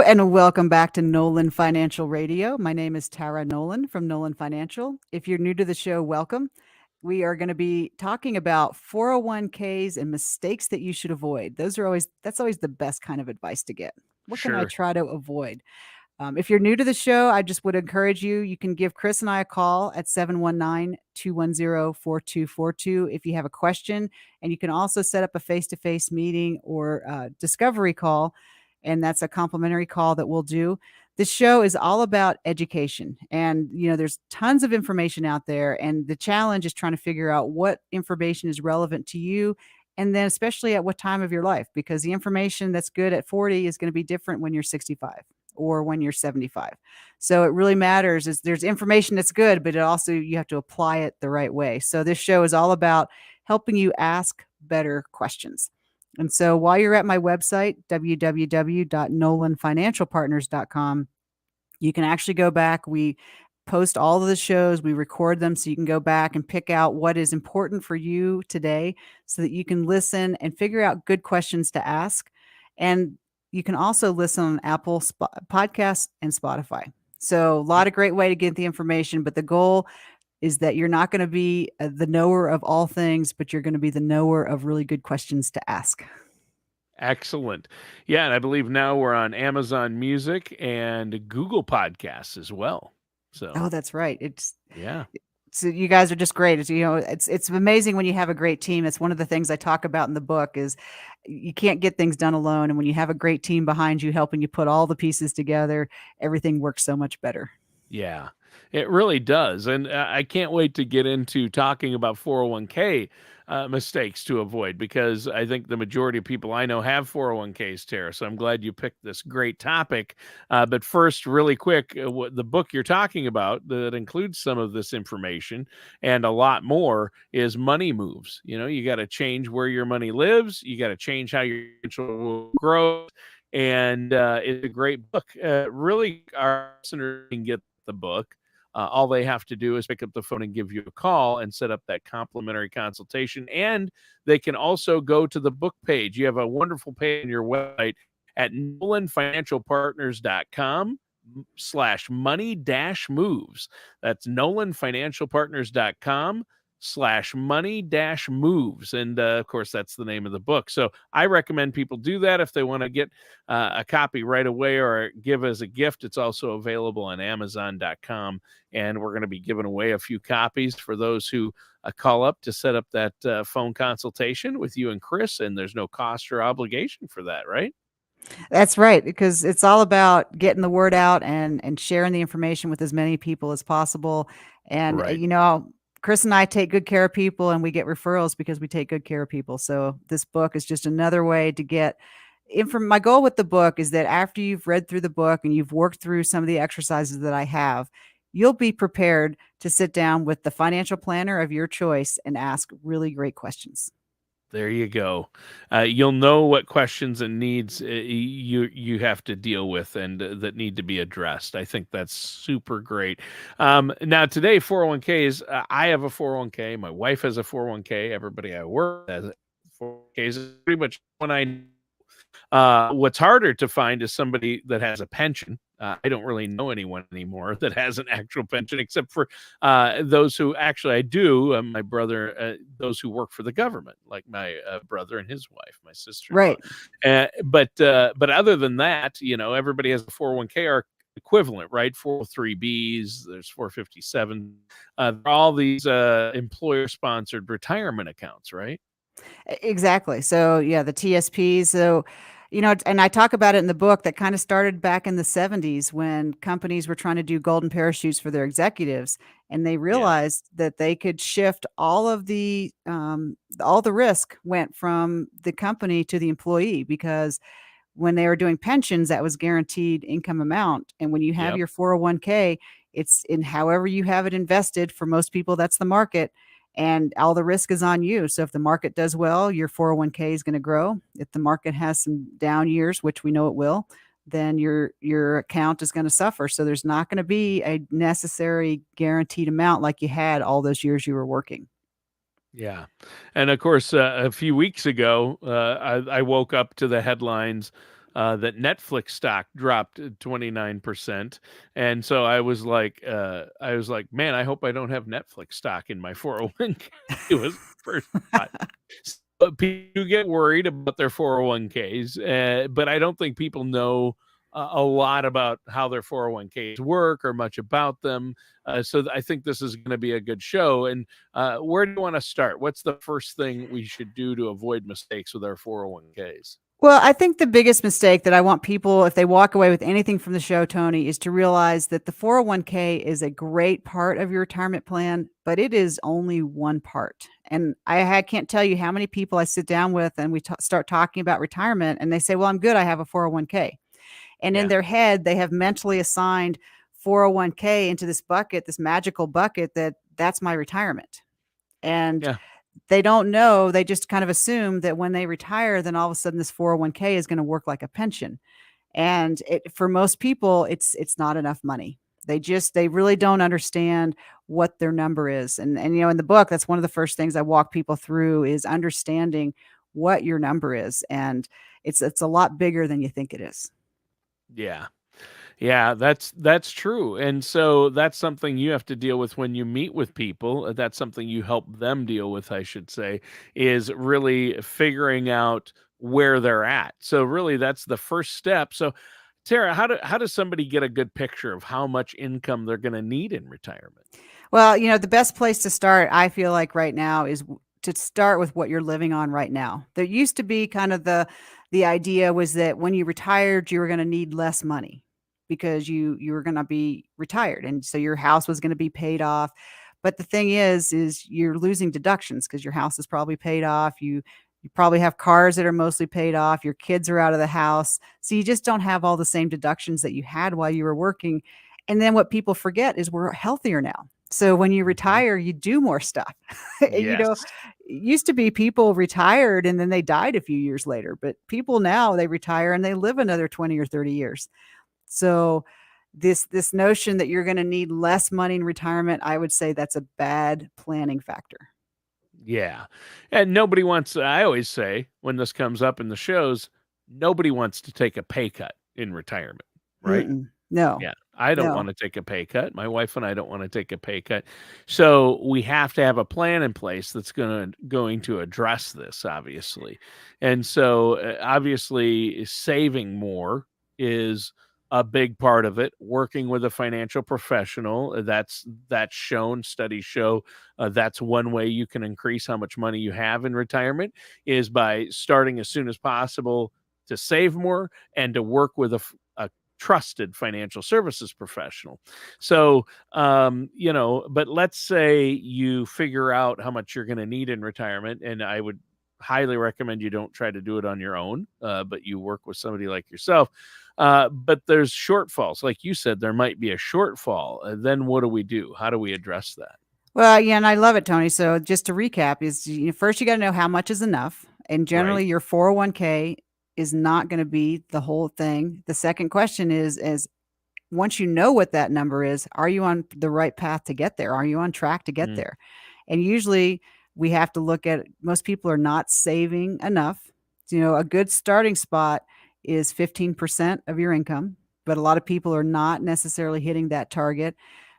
and welcome back to Nolan Financial Radio. My name is Tara Nolan from Nolan Financial. If you're new to the show, welcome. We are going to be talking about 401ks and mistakes that you should avoid. That's always the best kind of advice to get. What can I Sure. try to avoid? If you're new to the show, I just would encourage you can give Chris and I a call at 719-210-4242 if you have a question. And you can also set up a face-to-face meeting or discovery call. And that's a complimentary call that we'll do. This show is all about education. And, there's tons of information out there. And the challenge is trying to figure out what information is relevant to you. And then especially at what time of your life, because the information that's good at 40 is going to be different when you're 65 or when you're 75. So it really matters is there's information that's good, but you have to apply it the right way. So this show is all about helping you ask better questions. And so while you're at my website, www.nolanfinancialpartners.com, you can actually go back. We post all of the shows, we record them so you can go back and pick out what is important for you today so that you can listen and figure out good questions to ask. And you can also listen on Apple Podcasts and Spotify. So a lot of great way to get the information, but the goal is that you're not going to be the knower of all things, but you're going to be the knower of really good questions to ask. Excellent. Yeah, and I believe now we're on Amazon Music and Google Podcasts as well. Oh, So, that's right. yeah. So you guys are just great. It's amazing when you have a great team. It's one of the things I talk about in the book is you can't get things done alone. And when you have a great team behind you, helping you put all the pieces together, everything works so much better. Yeah, it really does. And I can't wait to get into talking about 401k mistakes to avoid because I think the majority of people I know have 401ks, Tara. So I'm glad you picked this great topic. But first, really quick, the book you're talking about that includes some of this information and a lot more is Money Moves. You got to change where your money lives. You got to change how your financial growth. And it's a great book. Really, our listeners can get the book. All they have to do is pick up the phone and give you a call and set up that complimentary consultation. And they can also go to the book page. You have a wonderful page on your website at nolanfinancialpartners.com/money-moves. That's nolanfinancialpartners.com/money-moves. And of course, that's the name of the book. So I recommend people do that if they want to get a copy right away or give as a gift. It's also available on Amazon.com. And we're going to be giving away a few copies for those who call up to set up that phone consultation with you and Chris. And there's no cost or obligation for that, right? That's right, because it's all about getting the word out and sharing the information with as many people as possible. And, Right. Chris and I take good care of people and we get referrals because we take good care of people. So this book is just another way to get my goal with the book is that after you've read through the book and you've worked through some of the exercises that I have, you'll be prepared to sit down with the financial planner of your choice and ask really great questions. There you go. You'll know what questions and needs you have to deal with and that need to be addressed. I think that's super great. Now today, 401ks. I have a 401k. My wife has a 401k. Everybody I work with has a 401ks. Pretty much when what's harder to find is somebody that has a pension. I don't really know anyone anymore that has an actual pension, except for those who actually I do. My brother, those who work for the government, like my brother and his wife, my sister-in-law. Right. But other than that, everybody has a 401k or equivalent, right? 403bs, there's 457. All these employer-sponsored retirement accounts, right? Exactly. So yeah, the TSPs. So, and I talk about it in the book that kind of started back in the 70s when companies were trying to do golden parachutes for their executives. And they realized that they could shift all the risk went from the company to the employee because when they were doing pensions, that was guaranteed income amount. And when you have Yep. your 401k, it's in however you have it invested. For most people, that's the market. And all the risk is on you. So if the market does well, your 401k is going to grow. If the market has some down years, which we know it will, then your account is going to suffer. So there's not going to be a necessary guaranteed amount like you had all those years you were working. Yeah. And of course, a few weeks ago, I woke up to the headlines that Netflix stock dropped 29%, and so I was like, man, I hope I don't have Netflix stock in my 401k. It was the first thought. But people get worried about their 401ks, but I don't think people know a lot about how their 401ks work or much about them. So I think this is going to be a good show. And where do you want to start? What's the first thing we should do to avoid mistakes with our 401ks? Well, I think the biggest mistake that I want people, if they walk away with anything from the show, Tony, is to realize that the 401k is a great part of your retirement plan, but it is only one part. And can't tell you how many people I sit down with and we start talking about retirement and they say, well, I'm good. I have a 401k. And in Yeah. their head, they have mentally assigned 401k into this bucket, this magical bucket that's my retirement. And Yeah. they don't know. They just kind of assume that when they retire, then all of a sudden this 401k is going to work like a pension. And for most people, it's not enough money. They really don't understand what their number is. And in the book, that's one of the first things I walk people through is understanding what your number is. And it's a lot bigger than you think it is. Yeah. Yeah, that's true. And so that's something you have to deal with when you meet with people. That's something you help them deal with, I should say, is really figuring out where they're at. So really that's the first step. So Tara, how does somebody get a good picture of how much income they're going to need in retirement? Well, the best place to start, I feel like right now is to start with what you're living on right now. There used to be kind of the idea was that when you retired, you were going to need less money because you were going to be retired, and so your house was going to be paid off. But the thing is you're losing deductions because your house is probably paid off. You probably have cars that are mostly paid off. Your kids are out of the house, so you just don't have all the same deductions that you had while you were working. And then what people forget is we're healthier now. So when you Mhm. retire, you do more stuff. Yes. It used to be people retired and then they died a few years later, but people now they retire and they live another 20 or 30 years. So this notion that you're going to need less money in retirement, I would say that's a bad planning factor. Yeah. And nobody wants I always say when this comes up in the shows, nobody wants to take a pay cut in retirement, right? Mm-mm. No, Yeah, I don't no. wanna take a pay cut. My wife and I don't wanna take a pay cut. So, we have to have a plan in place that's going to address this, obviously. And so, obviously, saving more is a big part of it. Working with a financial professional, that's shown, studies show, that's one way you can increase how much money you have in retirement is by starting as soon as possible to save more and to work with a trusted financial services professional. So, but let's say you figure out how much you're going to need in retirement, and I would highly recommend you don't try to do it on your own, but you work with somebody like yourself. But there's shortfalls, like you said, there might be a shortfall. Then what do we do? How do we address that? Well, yeah, and I love it, Tony. So just to recap, first you got to know how much is enough, and Right? generally your 401k is not going to be the whole thing. The second question is once you know what that number is, are you on the right path to get there? Are you on track to get Mm, there? And usually we have to look at most people are not saving enough. A good starting spot is 15% of your income, but a lot of people are not necessarily hitting that target.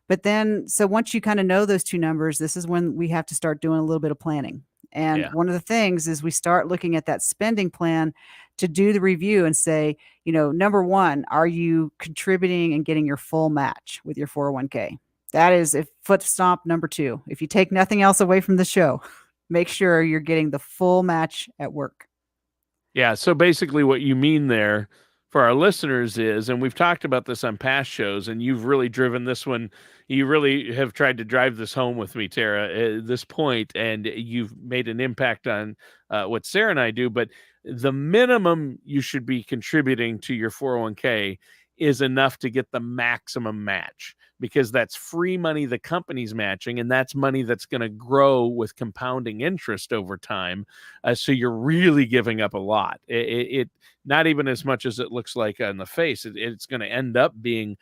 But then, so once you kind of know those two numbers, this is when we have to start doing a little bit of planning. And yeah. one of the things is we start looking at that spending plan to do the review and say, number one, are you contributing and getting your full match with your 401k? That is a foot stomp number two. If you take nothing else away from the show, make sure you're getting the full match at work. Yeah, so basically what you mean there for our listeners is, and we've talked about this on past shows, and you've really driven this one, you really have tried to drive this home with me, Tara, at this point, and you've made an impact on what Sarah and I do. But the minimum you should be contributing to your 401k is enough to get the maximum match because that's free money the company's matching, and that's money that's going to grow with compounding interest over time. So you're really giving up a lot. It not even as much as it looks like on the face. It's going to end up being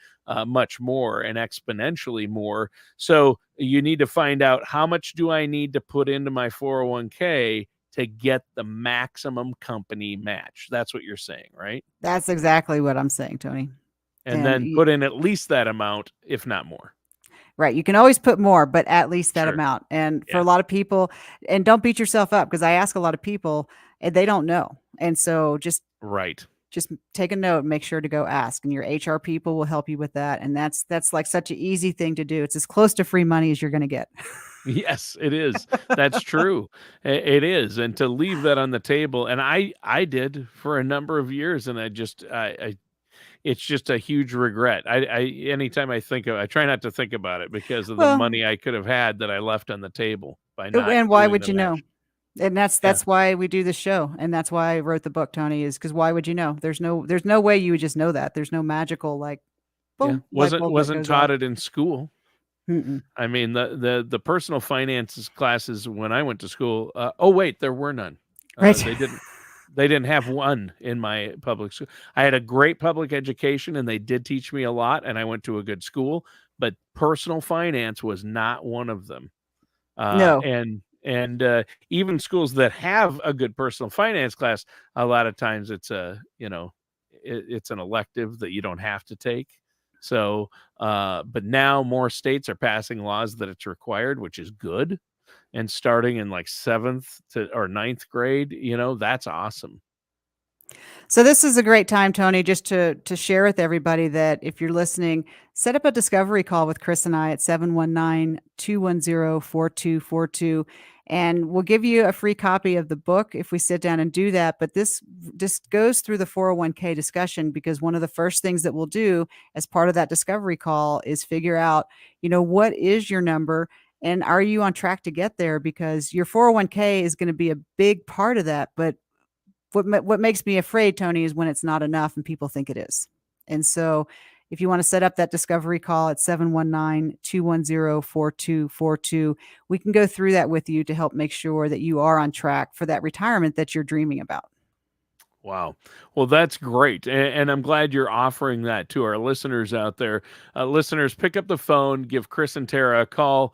much more and exponentially more. So you need to find out how much do I need to put into my 401k to get the maximum company match. That's what you're saying, right? That's exactly what I'm saying, Tony. And And then put in at least that amount, if not more. right, you can always put more, but at least that Sure. amount. And for a Yeah. lot of people, and don't beat yourself up, because I ask a lot of people and they don't know. And so Right. just take a note, make sure to go ask, and your HR people will help you with that. And that's like such an easy thing to do. It's as close to free money as you're going to get. Yes, it is. That's true. It is, and to leave that on the table, and I did for a number of years, and I it's just a huge regret. I anytime I think of, I try not to think about it because of the Well, money I could have had that I left on the table by not and why doing would the you know? match. And Yeah, that's why we do this show, and that's why I wrote the book, Tony. Is because why would you know? There's no way you would just know that. There's no magical like yeah. boom light Wasn't bulb that wasn't goes taught off. it in school. Mm-mm. I mean, the personal finances classes when I went to school. Oh wait, there were none. Right. They didn't have one in my public school. I had a great public education, and they did teach me a lot, and I went to a good school. But personal finance was not one of them. No. And even schools that have a good personal finance class, a lot of times it's it's an elective that you don't have to take. So, but now more states are passing laws that it's required, which is good. And starting in like seventh to or ninth grade, that's awesome. So this is a great time, Tony, just to share with everybody that if you're listening, set up a discovery call with Chris and I at 719-210-4242, and we'll give you a free copy of the book if we sit down and do that. But this just goes through the 401k discussion, because one of the first things that we'll do as part of that discovery call is figure out, what is your number and are you on track to get there? Because your 401k is going to be a big part of that, but what makes me afraid, Tony, is when it's not enough and people think it is. And so if you want to set up that discovery call at 719-210-4242, we can go through that with you to help make sure that you are on track for that retirement that you're dreaming about. Wow. Well, that's great. And I'm glad you're offering that to our listeners out there. Listeners, pick up the phone, give Chris and Tara a call,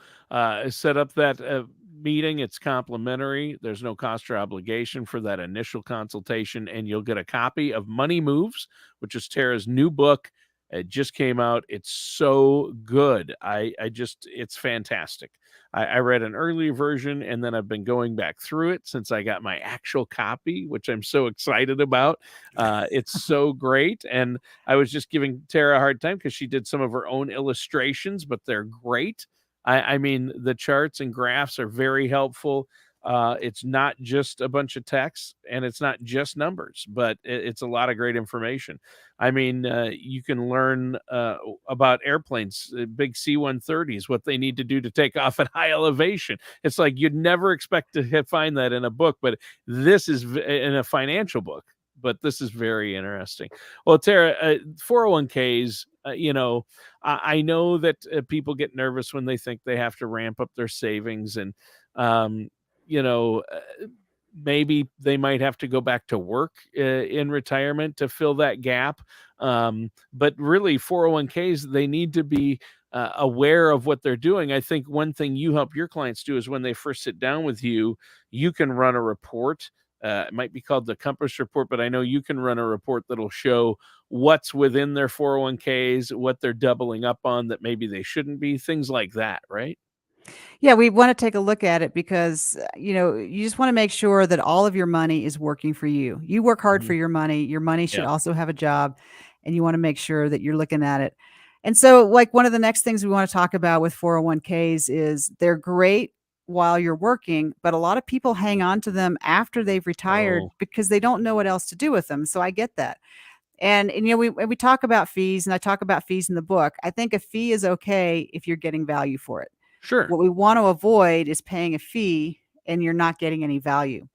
set up that meeting. It's complimentary. There's no cost or obligation for that initial consultation. And you'll get a copy of Money Moves, which is Tara's new book. It just came out. It's so good. It's fantastic. I read an early version, and then I've been going back through it since I got my actual copy, which I'm so excited about. It's so great. And I was just giving Tara a hard time because she did some of her own illustrations, but they're great. I mean, the charts and graphs are very helpful. It's not just a bunch of text, and it's not just numbers, but it's a lot of great information. I mean, you can learn about airplanes, big C-130s, what they need to do to take off at high elevation. It's like you'd never expect to find that in a book, but this is in a financial book. But this is very interesting. Well, Tara, 401ks, I know that people get nervous when they think they have to ramp up their savings, and um, you know, uh, maybe they might have to go back to work in retirement to fill that gap. But really, 401ks, they need to be aware of what they're doing. I think one thing you help your clients do is when they first sit down with you, you can run a report. It might be called the Compass Report, but I know you can run a report that'll show what's within their 401ks, what they're doubling up on that maybe they shouldn't be, things like that, right? Yeah, we want to take a look at it because, you just want to make sure that all of your money is working for you. You work hard for Mhm. your money. Your money should Yeah, also have a job, and you want to make sure that you're looking at it. And so, like, one of the next things we want to talk about with 401ks is they're great while you're working, but a lot of people hang on to them after they've retired oh, because they don't know what else to do with them. So I get that. And we talk about fees, and I talk about fees in the book. I think a fee is okay if you're getting value for it. sure. What we want to avoid is paying a fee and you're not getting any value.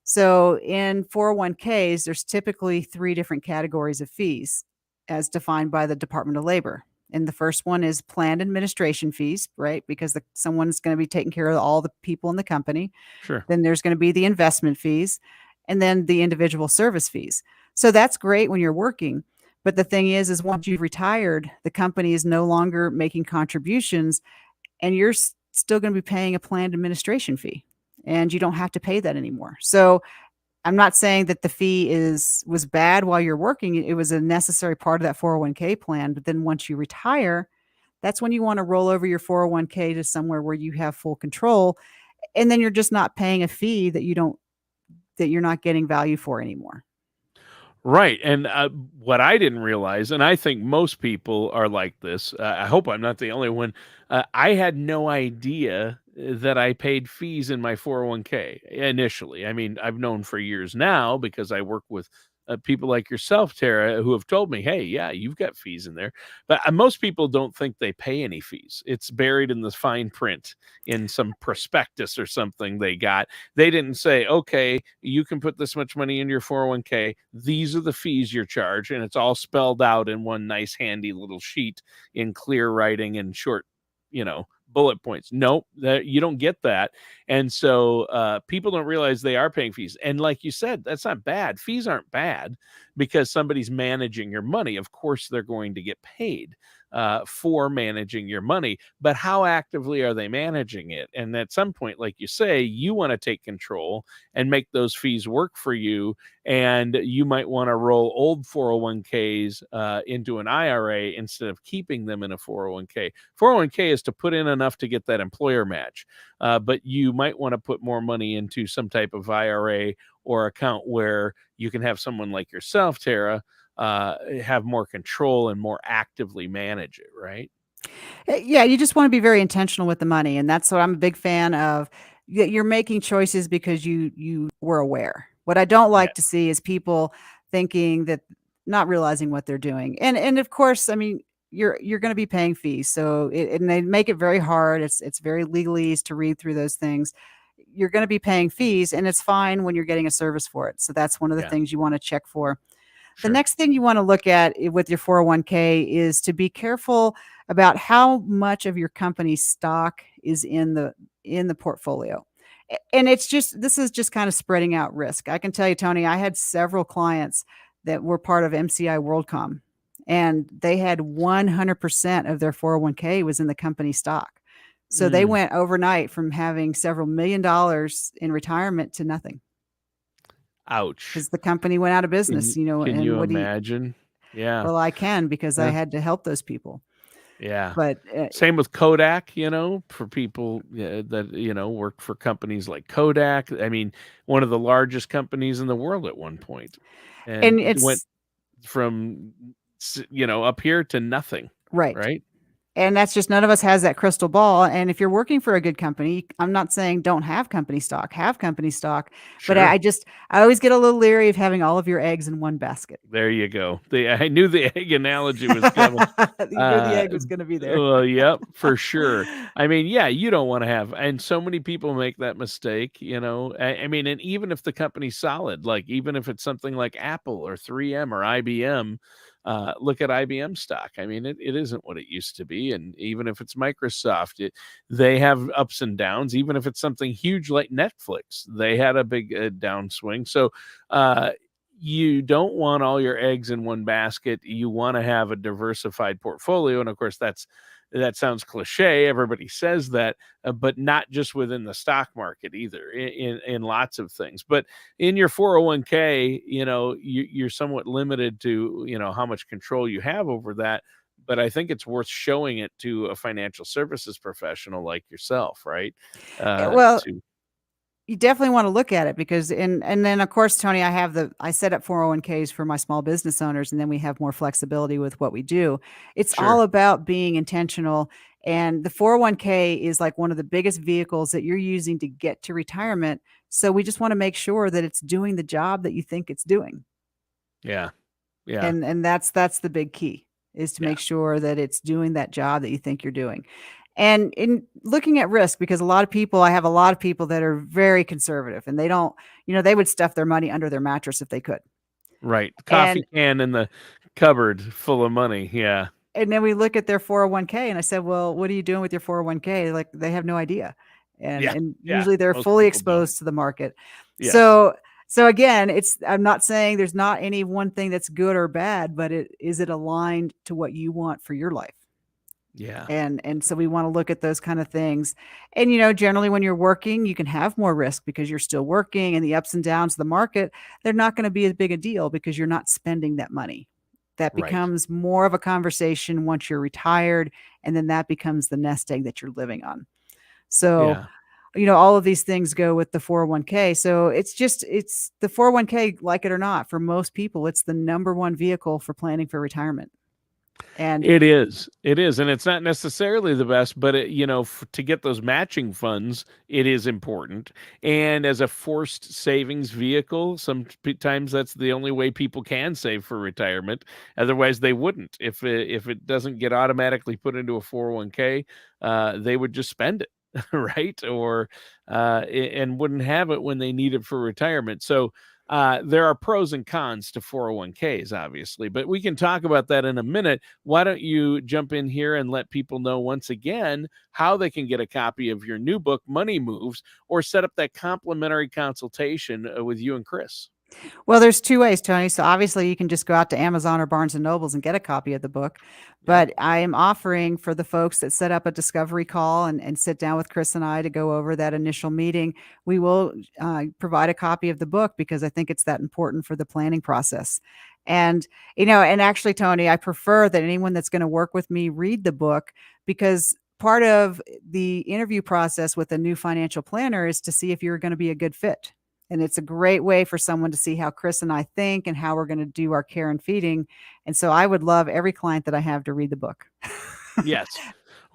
So in 401ks, there's typically three different categories of fees as defined by the Department of Labor. And the first one is planned administration fees, right? Because someone's going to be taking care of all the people in the company. Sure. Then there's going to be the investment fees, and then the individual service fees. So that's great when you're working. But the thing is once you've retired, the company is no longer making contributions, and you're still going to be paying a planned administration fee. and you don't have to pay that anymore. So I'm not saying that the fee was bad while you're working. It was a necessary part of that 401k plan. But then once you retire, that's when you want to roll over your 401k to somewhere where you have full control. And then you're just not paying a fee that you're not getting value for anymore. Right, and, what I didn't realize, and I think most people are like this, I hope I'm not the only one, I had no idea that I paid fees in my 401k initially. I mean, I've known for years now because I work with, people like yourself, Tara, who have told me, "Hey, yeah, you've got fees in there." But, most people don't think they pay any fees. It's buried in the fine print in some prospectus or something they got. They didn't say, "Okay, you can put this much money in your 401k. These are the fees you're charged," and it's all spelled out in one nice handy little sheet in clear writing and short, bullet points. Nope, that you don't get that. And so people don't realize they are paying fees. And like you said, that's not bad. Fees aren't bad because somebody's managing your money. Of course, they're going to get paid for managing your money, but how actively are they managing it? And at some point, like you say, you want to take control and make those fees work for you. And you might want to roll old 401ks into an IRA instead of keeping them in a 401k. 401k is to put in enough to get that employer match, but you might want to put more money into some type of IRA or account where you can have someone like yourself, Tara, have more control and more actively manage it, right? Yeah, you just want to be very intentional with the money, and that's what I'm a big fan of. You're making choices because you were aware. What I don't Yeah. like to see is people thinking that not realizing what they're doing. And of course, I mean, you're going to be paying fees, so and they make it very hard. It's very legalese to read through those things. You're going to be paying fees, and it's fine when you're getting a service for it. So that's one of the Yeah. things you want to check for. The Sure. next thing you want to look at with your 401k is to be careful about how much of your company's stock is in the portfolio. And it's just this is just kind of spreading out risk. I can tell you, Tony, I had several clients that were part of MCI WorldCom, and they had 100% of their 401k was in the company stock. So they Mm. went overnight from having several $1 million in retirement to nothing Ouch. because the company went out of business, Can and you what do you imagine? Yeah. well, I can because I Yeah. had to help those people. Yeah. But, Same with Kodak, for people that, work for companies like Kodak. I mean, one of the largest companies in the world at one point, and and went it's from, up here to nothing, right. right? And that's just none of us has that crystal ball, and if you're working for a good company, I'm not saying don't have company stock, but I Sure. just I always get a little leery of having all of your eggs in one basket. There you go. I knew the egg analogy was coming. You knew the egg was gonna be there. Well, yep, for sure. I mean, yeah, you don't wanna have and so many people make that mistake, I mean, and even if the company's solid, like, even if it's something like Apple or 3M or IBM, look at IBM stock. I mean, it isn't what it used to be, and even if it's Microsoft, they have ups and downs. Even if it's something huge like Netflix, they had a big, downswing. So, uh you don't want all your eggs in one basket. You want to have a diversified portfolio. And of course, that sounds cliche. Everybody says that, but not just within the stock market either, in lots of things. But in your 401k, you're somewhat limited to, how much control you have over that. But I think it's worth showing it to a financial services professional like yourself, right? Well, To you definitely wanna look at it because and then, of course, Tony, I set up 401ks for my small business owners, and then we have more flexibility with what we do. It's all Sure. about being intentional, and the 401k is like one of the biggest vehicles that you're using to get to retirement, so we just wanna make sure that it's doing the job that you think it's doing. Yeah. Yeah. And that's the big key, is to Yeah. make sure that it's doing that job that you think you're doing. And in looking at risk, because I have a lot of people that are very conservative and they don't, they would stuff their money under their mattress if they could. Right. And Coffee can in the cupboard full of money. Yeah. and then we look at their 401k and I said, "Well, what are you doing with your 401k?" Like they have no idea. And Yeah. and Yeah. usually they're Most fully people don't. exposed to the market. Yes. So so again, I'm not saying there's not any one thing that's good or bad, but it aligned to what you want for your life? Yeah. And so we want to look at those kind of things. And generally when you're working, you can have more risk because you're still working, and the ups and downs of the market, they're not going to be as big a deal because you're not spending that money. That Right. becomes more of a conversation once you're retired, and then that becomes the nest egg that you're living on. So, Yeah. all of these things go with the 401k. So it's the 401k, like it or not, for most people, it's the number one vehicle for planning for retirement. And It is. It is, and it's not necessarily the best, but to get those matching funds, it is important. And as a forced savings vehicle, sometimes that's the only way people can save for retirement. Otherwise, they wouldn't. If it doesn't get automatically put into a 401k, they would just spend it, right? Or and wouldn't have it when they need it for retirement. So there are pros and cons to 401ks, obviously, but we can talk about that in a minute. Why don't you jump in here and let people know once again how they can get a copy of your new book, Money Moves, or set up that complimentary consultation with you and Chris? Well, there's 2 ways, Tony. So obviously you can just go out to Amazon or Barnes& and Nobles and get a copy of the book. Yeah. But I am offering for the folks that set up a discovery call and sit down with Chris and I to go over that initial meeting, we will provide a copy of the book because I think it's that important for the planning process. And, and actually, Tony, I prefer that anyone that's going to work with me read the book, because part of the interview process with a new financial planner is to see if you're going to be a good fit. And it's a great way for someone to see how Chris and I think and how we're going to do our care and feeding. And so I would love every client that I have to read the book. Yes.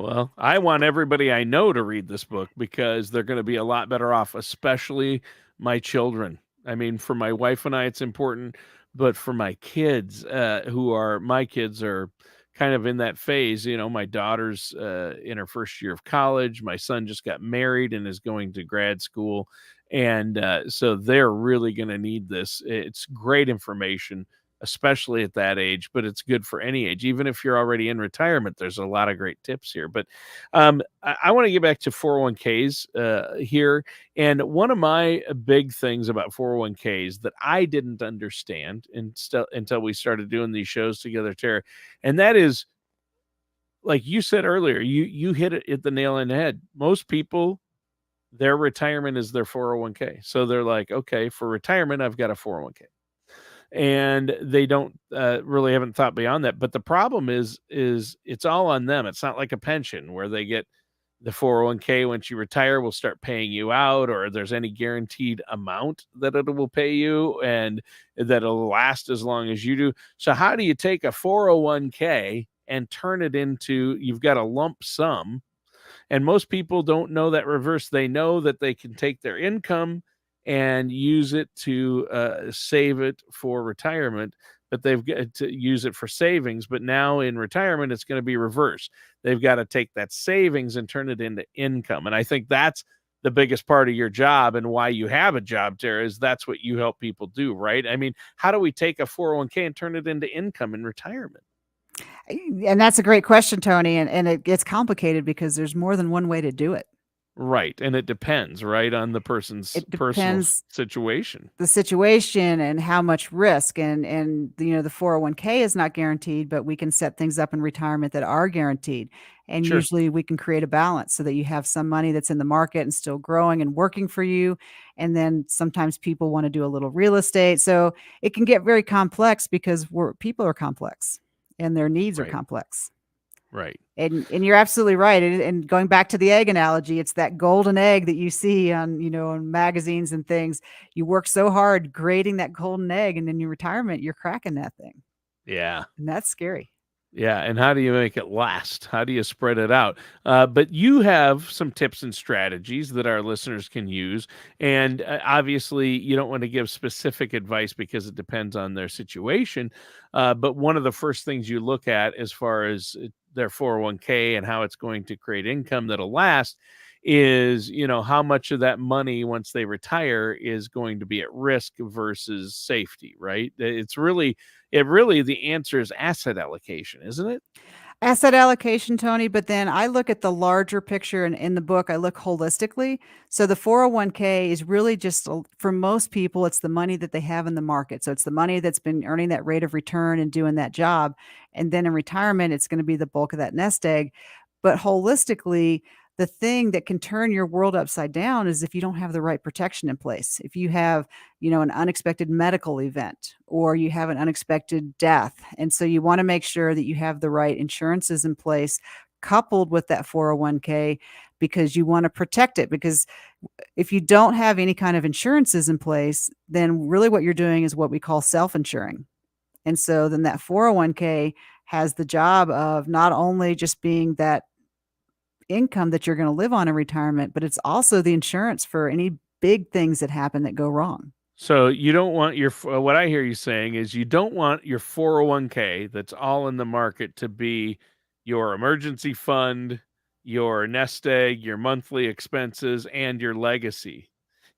Well, I want everybody I know to read this book because they're going to be a lot better off, especially my children. I mean, for my wife and I, it's important, but for my kids, my kids are kind of in that phase. My daughter's in her first year of college. My son just got married and is going to grad school. And so they're really going to need this. It's great information, especially at that age, but it's good for any age. Even if you're already in retirement, there's a lot of great tips here. But I want to get back to 401ks here. And one of my big things about 401ks that I didn't understand until we started doing these shows together, Tara, and that is, like you said earlier, you hit the nail on the head. Most people, their retirement is their 401k. So they're like, okay, for retirement, I've got a 401k, and they don't really haven't thought beyond that. But the problem is it's all on them. It's not like a pension where they get the 401k once you retire will start paying you out, or there's any guaranteed amount that it will pay you and that it'll last as long as you do. So how do you take a 401k and turn it into, you've got a lump sum, and most people don't know that reverse. They know that they can take their income and use it to save it for retirement, but they've got to use it for savings. But now in retirement, it's going to be reversed. They've got to take that savings and turn it into income. And I think that's the biggest part of your job, and why you have a job, Tara, is that's what you help people do, right? I mean, how do we take a 401k and turn it into income in retirement? And that's a great question, Tony. And it gets complicated because there's more than one way to do it. Right. And it depends, right, on the person's It personal depends situation. the situation and how much risk, and the 401k is not guaranteed, but we can set things up in retirement that are guaranteed. And Sure. usually we can create a balance so that you have some money that's in the market and still growing and working for you. And then sometimes people want to do a little real estate. So it can get very complex because people are complex and their needs are Right. complex. Right. And you're absolutely right. And going back to the egg analogy, it's that golden egg that you see on magazines and things. You work so hard creating that golden egg, and in your retirement, you're cracking that thing. Yeah. And that's scary. Yeah, and how do you make it last? How do you spread it out? But you have some tips and strategies that our listeners can use. And obviously, you don't want to give specific advice because it depends on their situation. But one of the first things you look at as far as their 401k and how it's going to create income that'll last is, how much of that money once they retire is going to be at risk versus safety, right? It really, the answer is asset allocation, isn't it? Asset allocation, Tony, but then I look at the larger picture, and in the book, I look holistically. So the 401k is really just for most people, it's the money that they have in the market. So it's the money that's been earning that rate of return and doing that job. And then in retirement, it's going to be the bulk of that nest egg. But holistically, the thing that can turn your world upside down is if you don't have the right protection in place. If you have, an unexpected medical event or you have an unexpected death. And so you want to make sure that you have the right insurances in place coupled with that 401k because you want to protect it. Because if you don't have any kind of insurances in place, then really what you're doing is what we call self-insuring. And so then that 401k has the job of not only just being that income that you're going to live on in retirement, but it's also the insurance for any big things that happen that go wrong. So you don't want what I hear you saying is you don't want your 401k that's all in the market to be your emergency fund, your nest egg, your monthly expenses, and your legacy.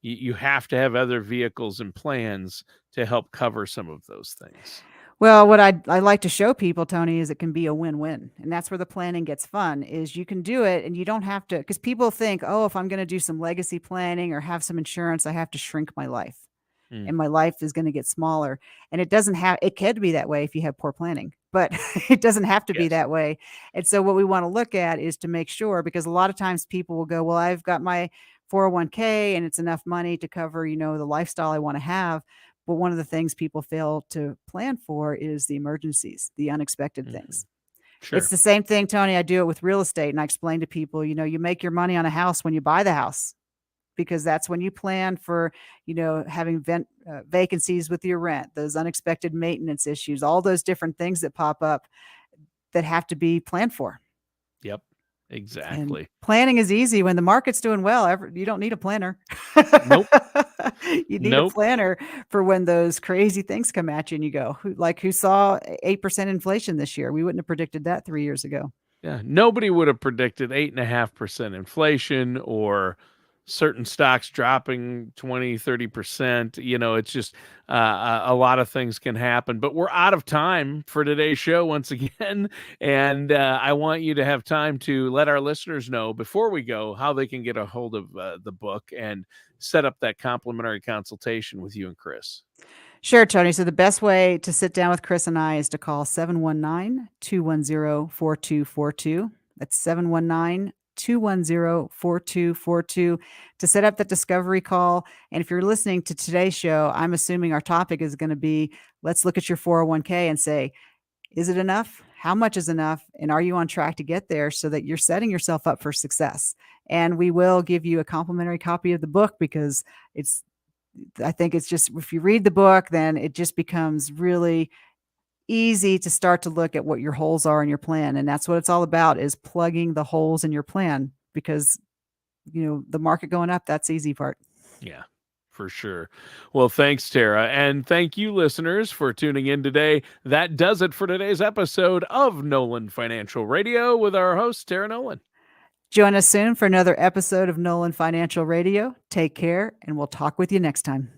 You have to have other vehicles and plans to help cover some of those things. Well, what I like to show people, Tony, is it can be a win-win. And that's where the planning gets fun is you can do it and you don't have to, because people think, oh, if I'm going to do some legacy planning or have some insurance, I have to shrink my life Mm, and my life is going to get smaller. And it can be that way if you have poor planning, but it doesn't have to be yes. that way. And so what we want to look at is to make sure, because a lot of times people will go, well, I've got my 401k and it's enough money to cover, the lifestyle I want to have. But one of the things people fail to plan for is the emergencies, the unexpected Mhm. things. It's Sure. the same thing, Tony. I do it with real estate and I explain to people, you make your money on a house when you buy the house because that's when you plan for, having vacancies with your rent, those unexpected maintenance issues, all those different things that pop up that have to be planned for. Yep. And Exactly. planning is easy when the market's doing well. You don't need a planner. Nope. You need a Nope. planner for when those crazy things come at you and you go, who saw 8% inflation this year? We wouldn't have predicted that 3 years ago. Yeah, nobody would have predicted 8.5% inflation or certain stocks dropping 20, 30%. It's just a lot of things can happen. But we're out of time for today's show once again. And I want you to have time to let our listeners know before we go how they can get a hold of the book and set up that complimentary consultation with you and Chris. Sure, Tony. So the best way to sit down with Chris and I is to call 719-210-4242. That's 719-210-4242 to set up that discovery call. And if you're listening to today's show, I'm assuming our topic is going to be, let's look at your 401k and say, is it enough? How much is enough? And are you on track to get there so that you're setting yourself up for success? And we will give you a complimentary copy of the book because I think it's just, if you read the book, then it just becomes really easy to start to look at what your holes are in your plan. And that's what it's all about, is plugging the holes in your plan because, the market going up, that's the easy part. Yeah, for sure. Well, thanks, Tara. And thank you, listeners, for tuning in today. That does it for today's episode of Nolan Financial Radio with our host, Tara Nolan. Join us soon for another episode of Nolan Financial Radio. Take care, and we'll talk with you next time.